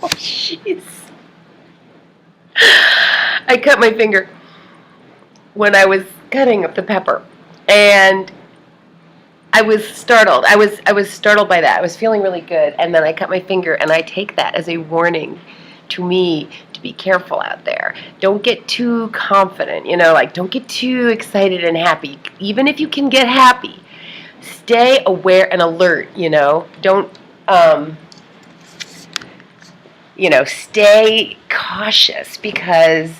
Jeez. I cut my finger when I was cutting up the pepper, and I was startled. I was startled by that. I was feeling really good, and then I cut my finger, and I take that as a warning to me to be careful out there. Don't get too confident, like don't get too excited and happy. Even if you can get happy, stay aware and alert, Don't stay cautious, because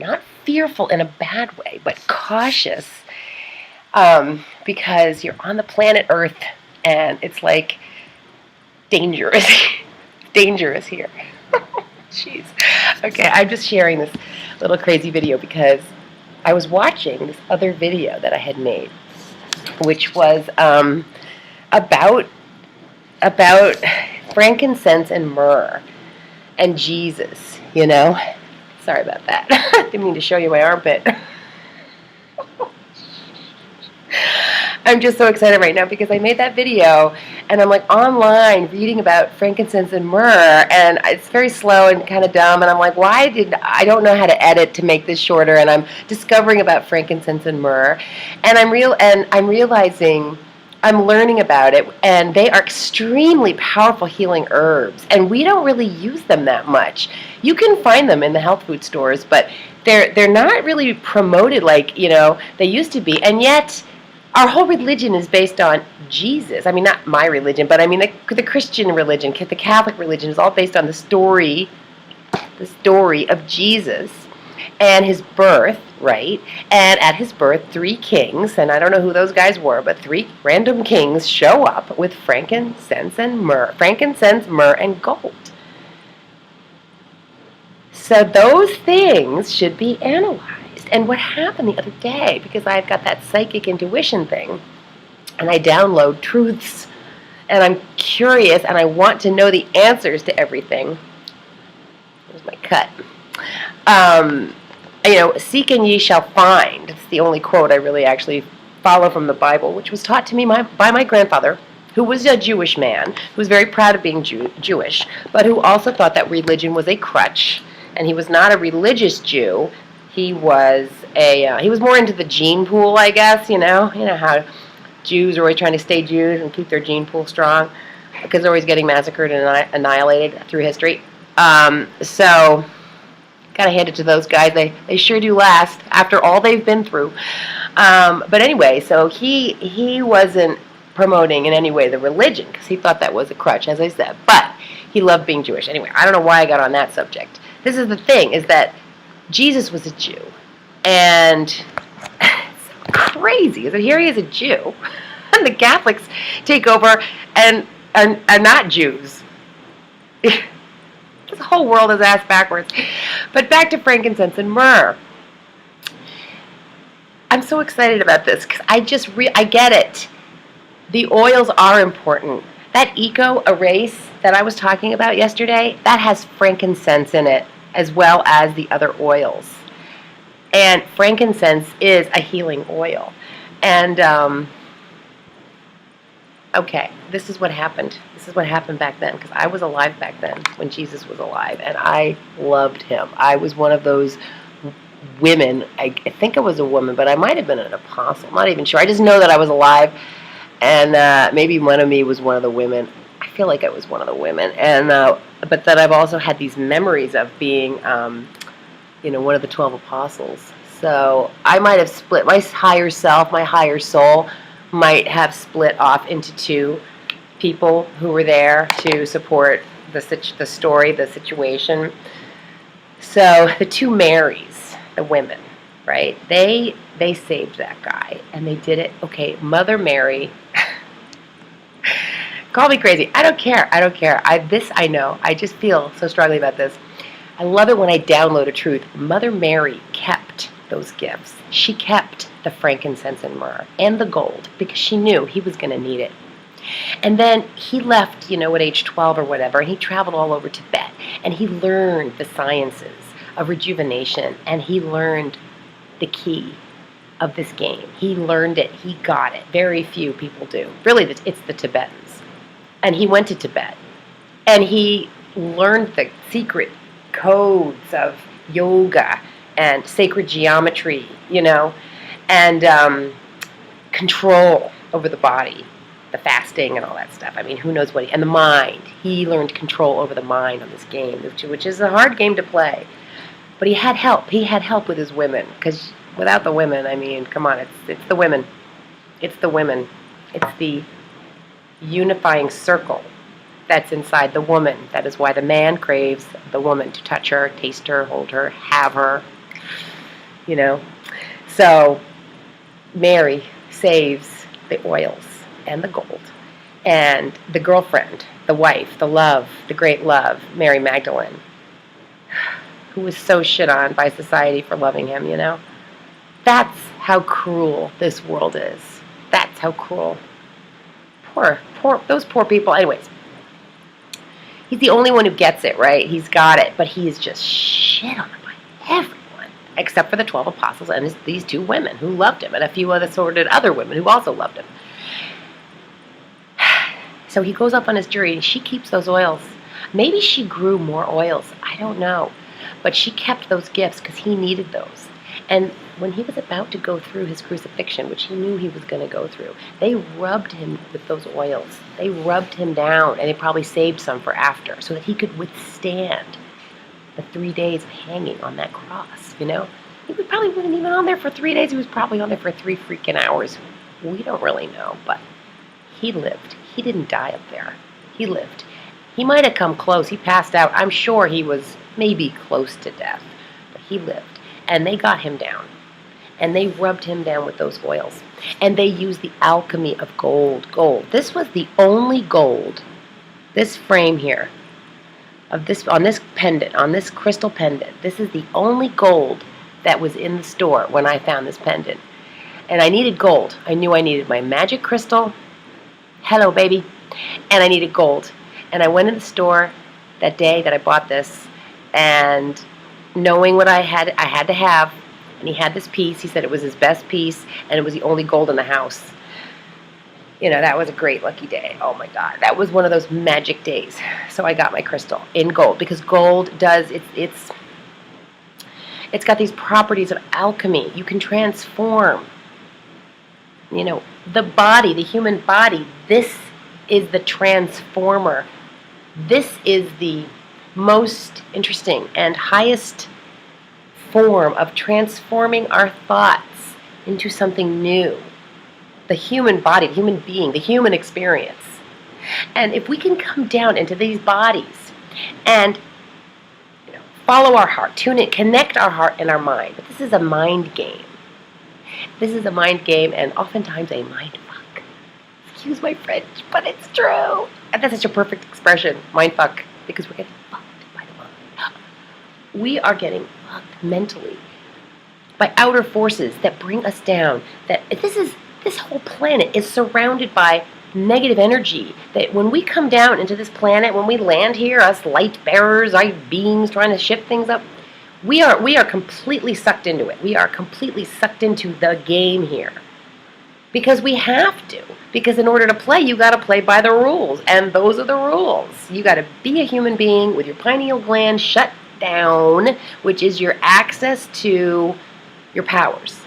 not fearful in a bad way, but cautious, because you're on the planet Earth, and it's like dangerous, dangerous here. Jeez. Okay, I'm just sharing this little crazy video because I was watching this other video that I had made, which was about frankincense and myrrh and Jesus, Sorry about that. Didn't mean to show you my armpit. I'm just so excited right now because I made that video, and I'm like online reading about frankincense and myrrh, and it's very slow and kind of dumb, and I'm like, I don't know how to edit to make this shorter, and I'm discovering about frankincense and myrrh, and I'm realizing I'm learning about it, and they are extremely powerful healing herbs, and we don't really use them that much. You can find them in the health food stores, but they're not really promoted like they used to be, and yet our whole religion is based on Jesus. I mean, not my religion, but I mean the Christian religion, the Catholic religion is all based on the story of Jesus and his birth, right? And at his birth, 3 kings, and I don't know who those guys were, but 3 random kings show up with frankincense, myrrh, and gold. So those things should be analyzed. And what happened the other day, because I've got that psychic intuition thing, and I download truths, and I'm curious, and I want to know the answers to everything. There's my cut. Seek and ye shall find. It's the only quote I really actually follow from the Bible, which was taught to me by my grandfather, who was a Jewish man, who was very proud of being Jewish, but who also thought that religion was a crutch, and he was not a religious Jew. He was he was more into the gene pool, I guess, you know how Jews are always trying to stay Jews and keep their gene pool strong because they're always getting massacred and annihilated through history. So, gotta hand it to those guys. They sure do last after all they've been through. But anyway, so he wasn't promoting in any way the religion because he thought that was a crutch, as I said. But he loved being Jewish. Anyway, I don't know why I got on that subject. This is the thing, is that Jesus was a Jew. And it's crazy. So here he is, a Jew. And the Catholics take over and are not Jews. This whole world is ass backwards. But back to frankincense and myrrh. I'm so excited about this because I get it. The oils are important. That Eco Erase that I was talking about yesterday, that has frankincense in it as well as the other oils. And frankincense is a healing oil. And, okay, this is what happened. This is what happened back then, because I was alive back then when Jesus was alive, and I loved him. I was one of those women. I think I was a woman, but I might have been an apostle. I'm not even sure. I just know that I was alive, and maybe one of me was one of the women. I feel like I was one of the women, and but that I've also had these memories of being, one of the 12 apostles. So I might have split my higher self, my higher soul, might have split off into 2 people who were there to support the story, the situation. So the 2 Marys, the women, right? They saved that guy, and they did it. Okay, Mother Mary. Call me crazy. I don't care. I know. I just feel so strongly about this. I love it when I download a truth. Mother Mary kept those gifts. She kept the frankincense and myrrh and the gold because she knew he was going to need it. And then he left, at age 12 or whatever, and he traveled all over Tibet, and he learned the sciences of rejuvenation, and he learned the key of this game. He learned it. He got it. Very few people do. Really, it's the Tibetans. And he went to Tibet, and he learned the secret codes of yoga and sacred geometry, and control over the body, the fasting and all that stuff. I mean, who knows what? And the mind. He learned control over the mind on this game, which is a hard game to play. But he had help. He had help with his women, because without the women, I mean, come on, it's the women. It's the women. It's the unifying circle that's inside the woman. That is why the man craves the woman, to touch her, taste her, hold her, have her, So Mary saves the oils and the gold. And the girlfriend, the wife, the love, the great love, Mary Magdalene, who was so shit on by society for loving him, That's how cruel this world is. That's how cruel. Those poor people. Anyways, he's the only one who gets it, right? He's got it, but he is just shit on by everyone, except for the 12 apostles and these 2 women who loved him, and a few other women who also loved him. So he goes up on his journey, and she keeps those oils. Maybe she grew more oils. I don't know. But she kept those gifts because he needed those. And when he was about to go through his crucifixion, which he knew he was going to go through, they rubbed him with those oils. They rubbed him down, and they probably saved some for after, so that he could withstand the 3 days of hanging on that cross, He probably wasn't even on there for 3 days. He was probably on there for 3 freaking hours. We don't really know, but he lived. He didn't die up there. He lived. He might have come close. He passed out. I'm sure he was maybe close to death, but he lived. And they got him down, and they rubbed him down with those oils, and they used the alchemy of gold. This was the only gold, this frame here, on this pendant, on this crystal pendant. This is the only gold that was in the store when I found this pendant. And I needed gold. I knew I needed my magic crystal. Hello, baby. And I needed gold. And I went in the store that day that I bought this, and knowing what I had to have, and he had this piece. He said it was his best piece, and it was the only gold in the house. That was a great lucky day. Oh my God, that was one of those magic days. So I got my crystal in gold, because gold does it's got these properties of alchemy. You can transform. The body, the human body. This is the transformer. This is the most interesting and highest form of transforming our thoughts into something new. The human body, the human being, the human experience. And if we can come down into these bodies and follow our heart, tune in, connect our heart and our mind. But this is a mind game. This is a mind game, and oftentimes a mind fuck. Excuse my French, but it's true. And that's such a perfect expression, mind fuck, because we're getting fucked by the mind. We are getting fucked mentally by outer forces that bring us down. That this whole planet is surrounded by negative energy. That when we come down into this planet, when we land here, us light bearers, our beings trying to shift things up, we are completely sucked into it. We are completely sucked into the game here. Because we have to. Because in order to play, you got to play by the rules. And those are the rules. You got to be a human being with your pineal gland shut down, which is your access to your powers.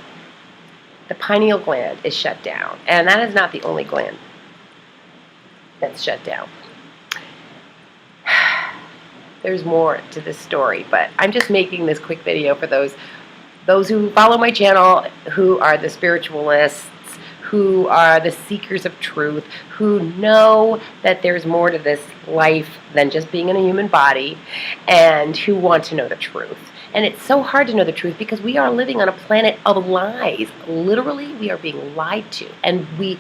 The pineal gland is shut down. And that is not the only gland that's shut down. There's more to this story, but I'm just making this quick video for those who follow my channel, who are the spiritualists, who are the seekers of truth, who know that there's more to this life than just being in a human body, and who want to know the truth. And it's so hard to know the truth because we are living on a planet of lies. Literally, we are being lied to, and we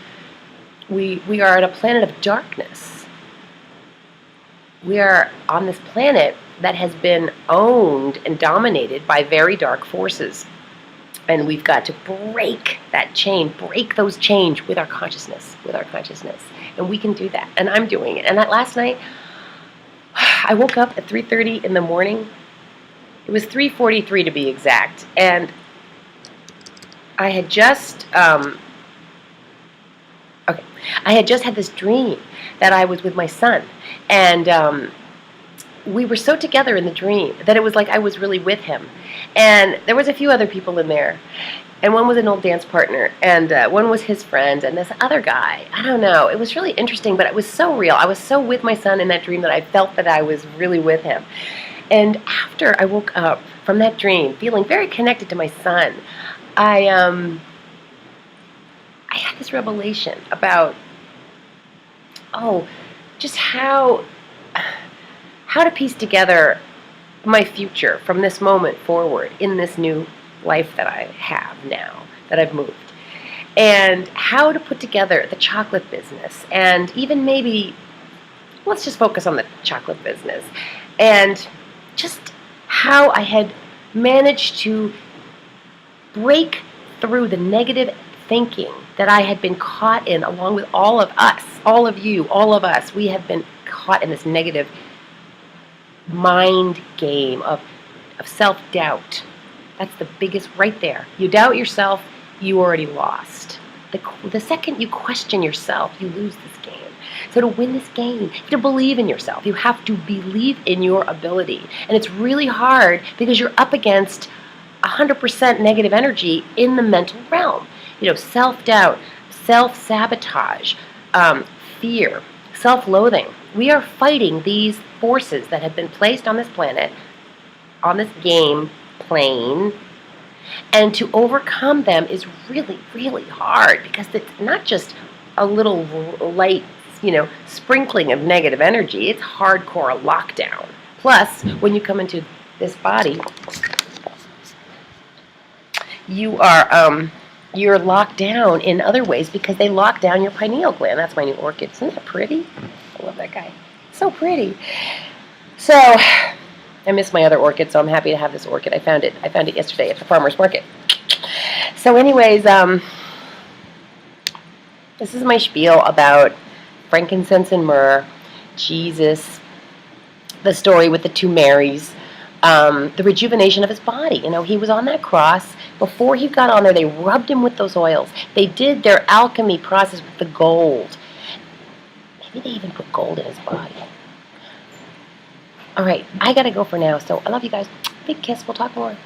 are on a planet of darkness. We are on this planet that has been owned and dominated by very dark forces. And we've got to break that chain, break those chains with our consciousness, And we can do that. And I'm doing it. And that last night, I woke up at 3:30 in the morning. It was 3:43 to be exact. And I had just, I had just had this dream that I was with my son. And we were so together in the dream that it was like I was really with him. And there was a few other people in there. And one was an old dance partner, and one was his friend, and this other guy. I don't know. It was really interesting, but it was so real. I was so with my son in that dream that I felt that I was really with him. And after I woke up from that dream, feeling very connected to my son, I had this revelation about, just how to piece together my future from this moment forward in this new life that I have now, that I've moved. And how to put together the chocolate business, and even maybe, let's just focus on the chocolate business, and just how I had managed to break through the negative thinking that I had been caught in, along with all of us, all of you, all of us. We have been caught in this negative mind game of self-doubt. That's the biggest, right there. You doubt yourself, you already lost. The second you question yourself, you lose this game. So to win this game, you have to believe in yourself. You have to believe in your ability. And it's really hard because you're up against 100% negative energy in the mental realm. Self-doubt, self-sabotage, fear, self-loathing. We are fighting these forces that have been placed on this planet, on this game plane, and to overcome them is really, really hard, because it's not just a little light, sprinkling of negative energy. It's hardcore lockdown. Plus, when you come into this body, you're locked down in other ways, because they lock down your pineal gland. That's my new orchid. Isn't that pretty? I love that guy. So pretty. So I miss my other orchid, so I'm happy to have this orchid. I found it yesterday at the farmer's market. So anyways, this is my spiel about frankincense and myrrh, Jesus, the story with the two Marys, the rejuvenation of his body. He was on that cross. Before he got on there, they rubbed him with those oils. They did their alchemy process with the gold. Maybe they even put gold in his body. All right, I got to go for now, so I love you guys. Big kiss. We'll talk more.